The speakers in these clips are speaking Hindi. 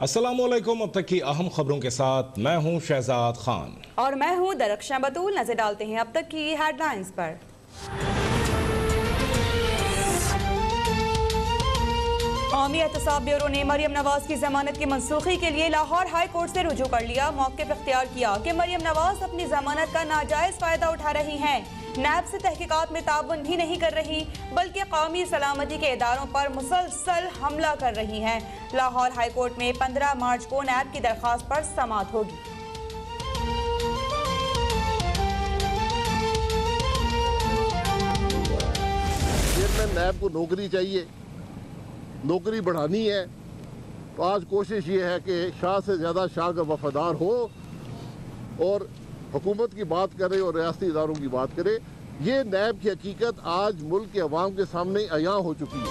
अस्सलामुअलैकुम। अब तक की अहम खबरों के साथ मैं हूं शहजाद खान और मैं हूं दरख्शां बतूल। नजर डालते हैं अब तक की हेडलाइंस पर। कौमी एहतसाब ब्यूरो ने मरियम नवाज की जमानत की मनसूखी के लिए लाहौर हाई कोर्ट से रुजू कर लिया। मौक़िफ़ इख्तियार किया कि मरियम नवाज अपनी जमानत का नाजायज फायदा उठा रही हैं, नैब से तहकीकात में ताउन भी नहीं कर रही, बल्कि कौमी सलामती के इदारों पर मुसलसल हमला कर रही हैं। लाहौर हाई कोर्ट में 15 मार्च को नैब की दरख्वास्त पर समाअत होगी। नैब को नौकरी चाहिए, नौकरी बढ़ानी है, तो आज कोशिश ये है कि शाह से ज़्यादा शाह का वफादार हो और हुकूमत की बात करे और रियासती इदारों की बात करे। ये नैब की हकीकत आज मुल्क के अवाम के सामने अयां हो चुकी है।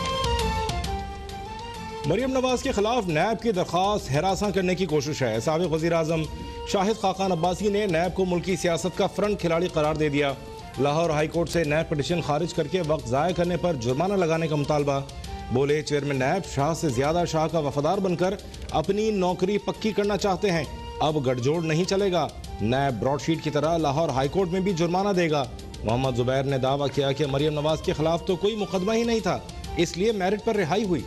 मरियम नवाज के खिलाफ नैब की दरख्वास्त हिरासा करने की कोशिश है। साबिक़ वज़ीर आज़म शाहिद खाकान अब्बासी ने नैब को मुल्की सियासत का फ्रंट खिलाड़ी करार दे दिया। लाहौर हाई कोर्ट से नैब पिटीशन खारिज करके वक्त ज़ाया करने पर जुर्माना लगाने का मुतालबा। बोले चेयरमैन नैब शाह से ज्यादा शाह का वफादार बनकर अपनी नौकरी पक्की करना चाहते हैं। अब गठजोड़ नहीं चलेगा। नैब ब्रॉडशीट की तरह लाहौर हाई कोर्ट में भी जुर्माना देगा। मोहम्मद जुबैर ने दावा किया कि मरियम नवाज के खिलाफ तो कोई मुकदमा ही नहीं था, इसलिए मेरिट पर रिहाई हुई।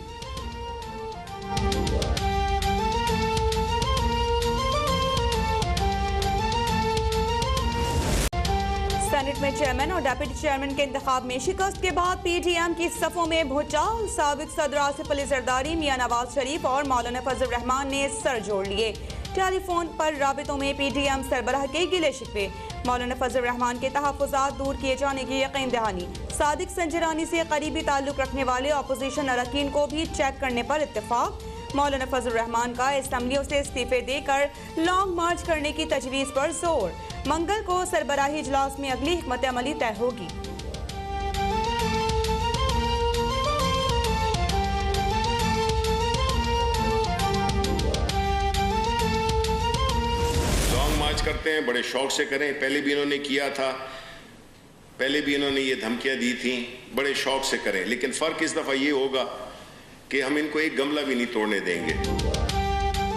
सेनेट में चेयरमैन और डेप्यूटी चेयरमैन के इंतखाब में शिकस्त के बाद पीडीएम की सफों में भूचाल। साबिक सदर आसिफ अली जरदारी, मियां नवाज शरीफ और मौलाना फजल रहमान ने सर जोड़ लिए। टेलीफोन पर राबितों में पीडीएम सरबराह के गिले शिकवे। मौलाना फजल रहमान के तहफ़्फ़ुज़ात दूर किए जाने की यकीन दहानी। सादिक संजरानी से करीबी ताल्लुक रखने वाले अपोजिशन अरकान को भी चेक करने पर इत्तेफाक। मौलाना फजल रहमान का असम्बलियों से इस्तीफे देकर लॉन्ग मार्च करने की तजवीज़ पर जोर। मंगल को सरबराही इजलास में अगली हिकमत अमली तय होगी। लॉन्ग मार्च करते हैं, बड़े शौक से करें। पहले भी इन्होंने किया था, पहले भी इन्होंने ये धमकियां दी थी, बड़े शौक से करें। लेकिन फ़र्क इस दफ़ा ये होगा कि हम इनको एक गमला भी नहीं तोड़ने देंगे।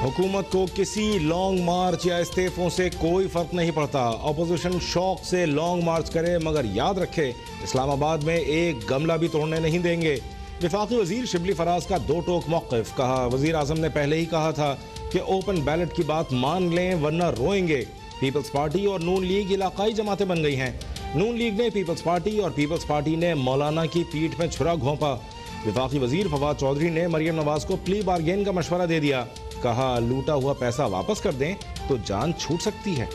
हुकूमत को किसी लॉन्ग मार्च या इस्तीफों से कोई फर्क नहीं पड़ता। अपोजिशन शौक से लॉन्ग मार्च करे, मगर याद रखे इस्लामाबाद में एक गमला भी तोड़ने नहीं देंगे। वफाकी वजीर शिबली फराज का दो टोक मौक़िफ़। कहा वजीर आज़म ने पहले ही कहा था कि ओपन बैलेट की बात मान लें वरना रोएंगे। पीपल्स पार्टी और नून लीग इलाकाई जमातें बन गई हैं। नून लीग ने पीपल्स पार्टी और पीपल्स पार्टी ने मौलाना की पीठ में छुरा घोंपा। वफाकी वजीर फवाद चौधरी ने मरियम नवाज को प्ली बार्गेन का मशवरा दे दिया। कहा लूटा हुआ पैसा वापस कर दें तो जान छूट सकती है।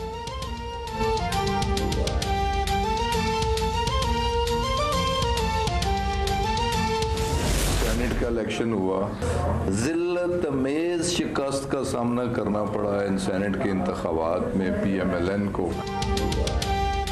सेनेट का इलेक्शन हुआ, जिल्लत मेज शिकस्त का सामना करना पड़ा इन सेनेट के इंतखाबात में PMLN को।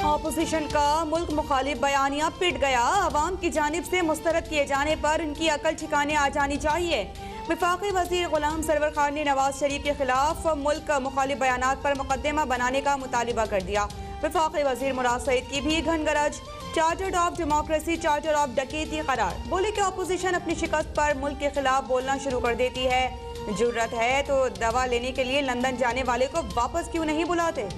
अपोजिशन का मुल्क मुखालिफ बयानिया पिट गया। अवाम की जानिब से मुस्तरद किए जाने पर उनकी अकल ठिकाने आ जानी चाहिए। वफाकी वजीर गुलाम सरवर खान ने नवाज शरीफ के खिलाफ मुल्क मुखालिफ बयानात पर मुकदमा बनाने का मुतालिबा कर दिया। वफाकी वजीर मुराद सईद की भी घनगरज। Charter of democracy charter of डकैती करार। बोले कि अपोजिशन अपनी शिकस्त पर मुल्क के खिलाफ बोलना शुरू कर देती है। जुर्रत है तो दवा लेने के लिए लंदन जाने वाले को वापस क्यों नहीं बुलाते।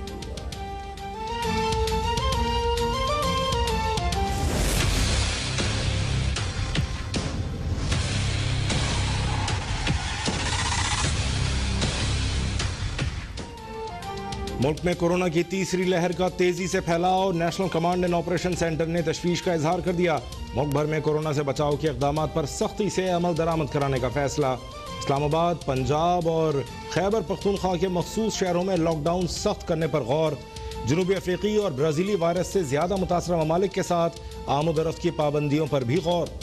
मुल्क में कोरोना की तीसरी लहर का तेजी से फैलाव। National command and operation centre ने तशवीश का इजहार कर दिया। मुल्क भर में कोरोना से बचाव के इक़दाम पर सख्ती से अमल दरामद कराने का फैसला। इस्लामाबाद, पंजाब और खैबर पख्तूनख्वा के मखसूस शहरों में लॉकडाउन सख्त करने पर गौर। जनूबी अफ्रीकी और ब्राज़ीली वायरस से ज्यादा मुतासरा ममालिक के साथ आमद-ओ-रफ्त की पाबंदियों पर भी गौर।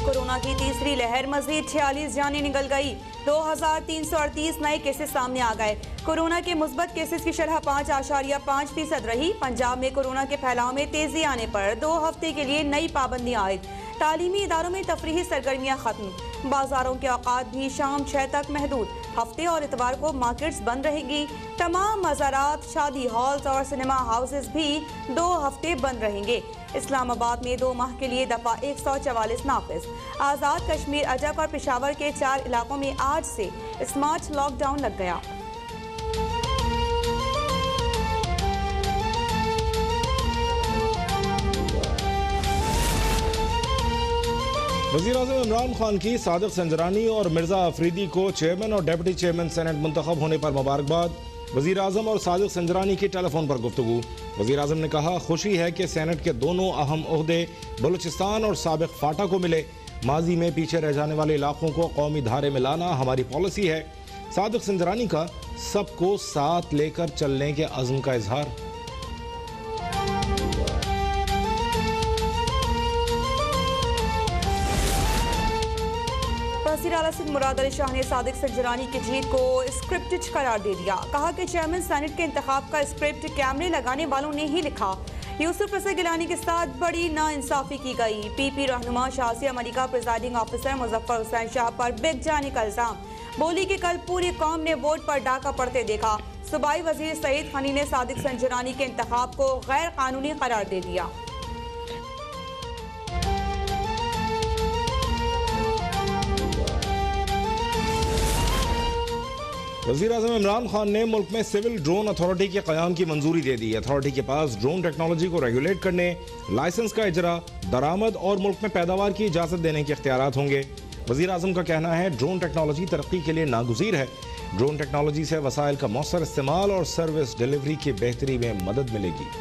कोरोना की तीसरी लहर, मजीद 46 जानें निकल गई। 2338 नए केसेस सामने आ गए। कोरोना के मुस्बत केसेस की शरह 5.5% रही। पंजाब में कोरोना के फैलाव में तेजी आने पर 2 हफ्ते के लिए नई पाबंदियां आयद। तालीमी इदारों में तफरीही सरगर्मियाँ खत्म। बाजारों के औकात भी शाम 6 तक महदूद। हफ्ते और इतवार को मार्केट्स बंद रहेंगी। तमाम मज़ारात, शादी हॉल्स और सिनेमा हाउसेस भी 2 हफ्ते बंद रहेंगे। इस्लामाबाद में 2 माह के लिए दफा 144 नाफिज। आज़ाद कश्मीर, अजक और पेशावर के 4 इलाकों में आज से स्मार्ट लॉकडाउन लग गया। वज़ीर-ए-आज़म इमरान खान की सादिक संजरानी और मिर्ज़ा अफरीदी को चेयरमैन और डिप्टी चेयरमैन सेनेट मुंतखब होने पर मुबारकबाद। वज़ीर-ए-आज़म और सादिक संजरानी की टेलीफोन पर गुफ्तगू। वज़ीर-ए-आज़म ने कहा, खुशी है कि सेनेट के दोनों अहम ओहदे बलूचिस्तान और साबिक फाटा को मिले। माजी में पीछे रह जाने वाले इलाकों को कौमी धारे में लाना हमारी पॉलिसी है। सादिक संजरानी का सबको साथ लेकर चलने के अज़्म का इजहार। वज़ीर आला सिंध मुराद अली शाह ने सादिक संजरानी की जीत को स्क्रिप्टेड करार दे दिया। कहा कि चेयरमैन सेनेट के इंतखाब का स्क्रिप्ट कैमरे लगाने वालों ने ही लिखा। यूसुफ रज़ा गिलानी के साथ बड़ी नाइंसाफी की गई। पीपी रहनुमा शासिया मलिका प्रिजाइडिंग ऑफिसर मुजफ्फर हुसैन शाह पर बिग जाने का इल्जाम। बोली कि कल पूरी कौम ने वोट पर डाका पड़ते देखा। सूबाई वजीर सईद खनी ने सादिक संजरानी के इंतखाब को गैर कानूनी करार दे दिया। वज़ीर-ए-आज़म इमरान खान ने मुल्क में सिविल ड्रोन अथॉरिटी के क़याम की मंजूरी दे दी। अथॉरिटी के पास ड्रोन टेक्नोलॉजी को रेगुलेट करने, लाइसेंस का इजरा, दरामद और मुल्क में पैदावार की इजाज़त देने के इख्तियारात होंगे। वज़ीर-ए-आज़म का कहना है, ड्रोन टेक्नोलॉजी तरक्की के लिए नागुज़ीर है। ड्रोन टेक्नोलॉजी से वसाइल का मौसर इस्तेमाल और सर्विस डिलीवरी की बेहतरी में मदद मिलेगी।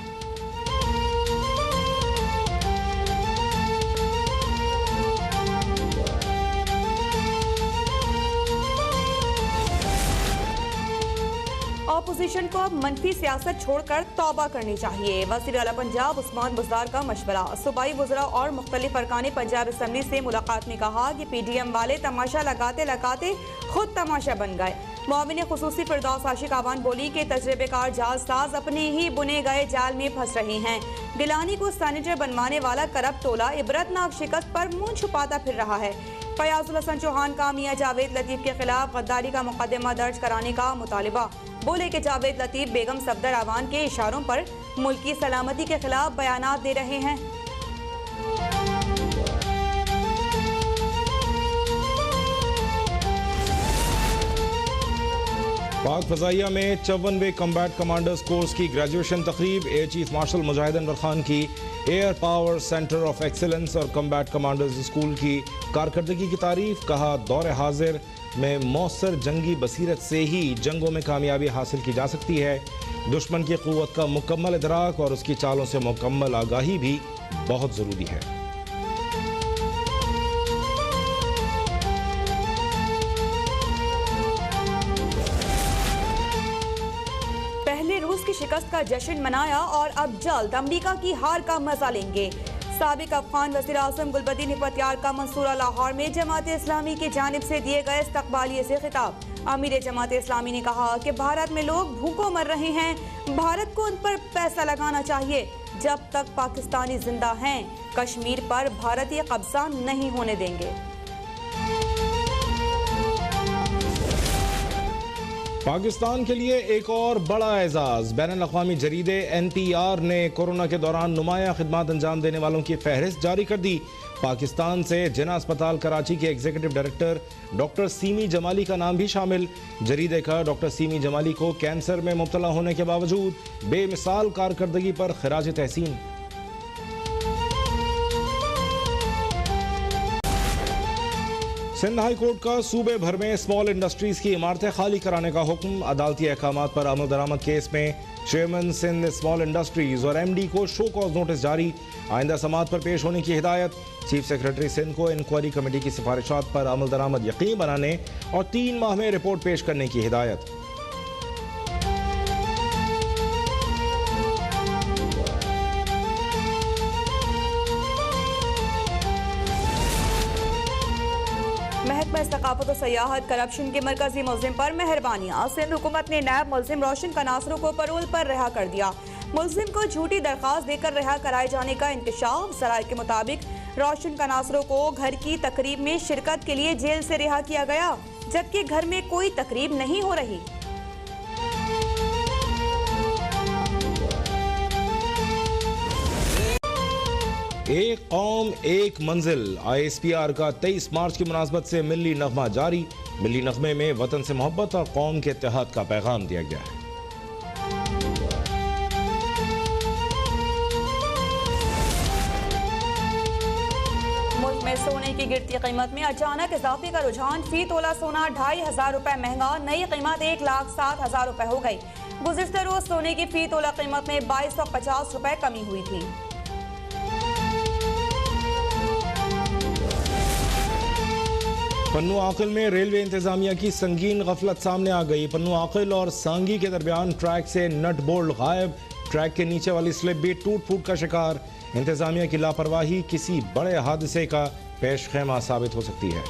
अपोजिशन को अब मनफी सियासत छोड़कर तौबा करनी चाहिए। वज़ीर आला पंजाब उस्मान बुज़दार का मशवरा। सूबाई वज़रा और मुख्तलिफ अरकान पंजाब असम्बली से मुलाकात में कहा कि PDM वाले तमाशा लगाते लगाते खुद तमाशा बन गए। मुआविन खुसूसी फिरदौस आशिक आवान बोली कि तजर्बेकार जाल साज अपने ही बुने गए जाल में फंस रहे हैं। गिलानी को सैनिटर बनवाने वाला करप्ट टोला इबरतनाक शिकस्त पर मुंह छुपाता फिर रहा है। फयाजुल हसन चौहान का मियां जावेद लतीफ के खिलाफ गद्दारी का मुकदमा दर्ज कराने का मुतालिबा। बोले कि जावेद लतीफ बेगम सफदर आवान के इशारों पर मुल्की सलामती के खिलाफ बयानात दे रहे हैं। पाक फ़ज़ाइया में 54वें कम्बैट कमांडर्स कोर्स की ग्रेजुएशन तकरीब। एयर चीफ मार्शल मुजाहिद अनवर खान की air power centre of excellence और कम्बैट कमांडर्स स्कूल की कारकर्दगी की तारीफ। कहा, दौर हाजिर में मौसर जंगी बसीरत से ही जंगों में कामयाबी हासिल की जा सकती है। दुश्मन की क़ुव्वत का मुकम्मल इदराक और उसकी चालों से मुकम्मल आगाही भी बहुत ज़रूरी है। पहले रूस की शिकस्त का जश्न मनाया और अब जल्द अमरीका की हार का मजा लेंगे। साबिक अफगान वज़ीर-ए-आज़म गुलबदीन हिकमतयार का मंसूरा लाहौर में जमात इस्लामी की जानिब से दिए गए इस्तक़बालिये से खिताब। अमीर जमात इस्लामी ने कहा कि भारत में लोग भूखों मर रहे हैं, भारत को उन पर पैसा लगाना चाहिए। जब तक पाकिस्तानी जिंदा हैं, कश्मीर पर भारतीय कब्जा नहीं होने देंगे। पाकिस्तान के लिए एक और बड़ा एजाज। बैनुल-अक़वामी जरीदे NPR ने कोरोना के दौरान नुमाया खिदमात अंजाम देने वालों की फहरिस्त जारी कर दी। पाकिस्तान से जिना अस्पताल कराची के executive director doctor semi Jamali का नाम भी शामिल। जरीदे का डॉक्टर सीमी जमाली को कैंसर में मुब्तला होने के बावजूद बेमिसाल कारकर्दगी पर खिराज तहसीन। सिंध हाई कोर्ट का सूबे भर में स्मॉल इंडस्ट्रीज की इमारतें खाली कराने का हुक्म। अदालती अहकामात पर अमल दरामद केस में चेयरमैन सिंध स्मॉल इंडस्ट्रीज और MD को शो कॉज नोटिस जारी। आइंदा समाअत पर पेश होने की हिदायत। चीफ सेक्रेटरी सिंध को इंक्वायरी कमेटी की सिफारिशात पर अमल दरामद यकीनी बनाने और 3 माह में रिपोर्ट पेश करने की हिदायत। महकमा सकाफत और सयाहत करप्शन के मरकजी मुलजिम पर मेहरबानियाँ। सिंध हुकूमत ने नायब मुलजिम रोशन कनासरों को पैरोल पर रिहा कर दिया। मुलजिम को झूठी दरख्वास्त देकर रिहा कराए जाने का इंकशाफ। ज़राए के मुताबिक रोशन कनासरों को घर की तकरीब में शिरकत के लिए जेल से रिहा किया गया, जबकि घर में कोई तकरीब नहीं हो रही। एक कौम एक मंजिल ISPR का 23 मार्च की मुनासबत से मिली नगमा जारी। मिली नगमे में वतन से मोहब्बत और कौम के इत्तेहाद का पैगाम दिया गया है। मुल्क में सोने की गिरती कीमत में अचानक इजाफे का रुझान। फी तोला सोना 2500 रुपए महंगा, नई कीमत 1,07,000 रुपए हो गई। गुज़िश्ता रोज सोने की फी तोला कीमत में 2250 रुपए कमी हुई थी। पन्नू आकिल में रेलवे इंतजामिया की संगीन गफलत सामने आ गई। पन्नू आकिल और सांगी के दरमियान ट्रैक से नट बोल्ट गायब, ट्रैक के नीचे वाली स्लिप भी टूट फूट का शिकार। इंतजामिया की लापरवाही किसी बड़े हादसे का पेश खेमा साबित हो सकती है।